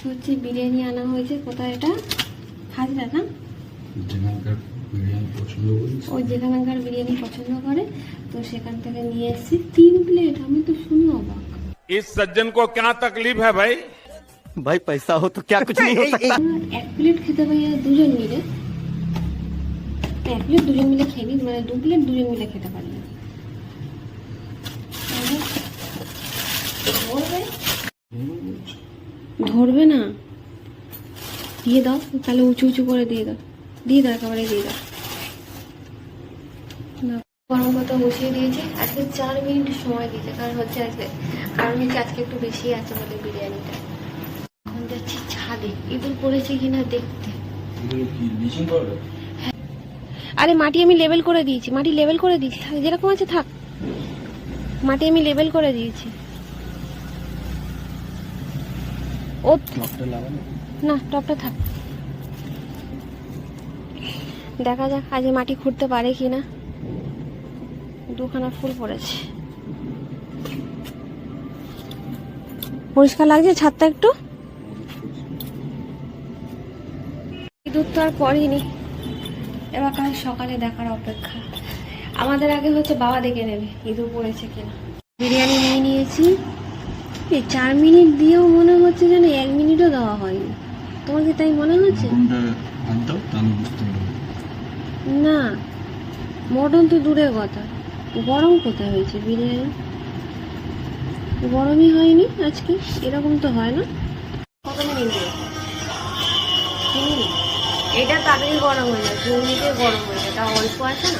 আজকে হচ্ছে বিরিয়ানি আনা হয়েছে। কোথায় এটা? হাজরা না? ওই যেখানকার বিরিয়ানি পছন্দ করে, তো সেখান থেকে নিয়ে এসেছি 3 প্লেট। আমি তো শুনে অবাক। इस सज्जन को क्या तकलीफ है भाई? भाई पैसा हो तो क्या कुछ नहीं हो सकता। 1 প্লেট খেতে পারি দুজন মিলে। 1 প্লেট দুজন মিলে খেয়ে নিই, মানে 2 প্লেট দুজন মিলে খেতে পারি না। ধরবে না, দিয়ে দাও তাহলে, উঁচু উঁচু করে দিয়ে দাও, একেবারে দিয়ে দাও। গরম মতো বসিয়ে দিয়েছি। আজকে 4 মিনিট সময় দিয়েছে, কারণ হচ্ছে আজকে একটু বেশি আছে বলে বিরিয়ানিটা। এখন যাচ্ছি ছাদে, ইঁদুর পড়েছে কিনা দেখতে। আরে মাটি আমি লেবেল করে দিয়েছি, থাক, যেরকম আছে থাক। মাটি আমি লেবেল করে দিয়েছি। ও না, টপটা থাক। দেখা যাক আজ মাটি খুঁড়তে পারে কিনা। 2খানা ফুল পড়েছে। পরিষ্কার লাগছে ছাদটা একটু। ইঁদুর তো আর পড়েনি, এবার কাল সকালে দেখার অপেক্ষা। আমাদের আগে হচ্ছে বাবা দেখে নেবে ইঁদুর পড়েছে কিনা। বিরিয়ানি নিয়ে নিয়েছি। এই 4 মিনিট দিয়েও মনে হচ্ছে যেন 1 মিনিটও দেওয়া হয়নি। তোমার কি তাই মনে হচ্ছে? না, মটন তো দূরের কথা, গরম কোথায় হয়েছে বিরিয়ানি? গরমই হয়নি আজকে, এরকম তো হয় না। কত মিনিট দিয়ে এটা তাড়াতাড়ি গরম হয়ে যায়, 2 মিনিটে গরম হয়ে যায়, তা অল্প আছে না।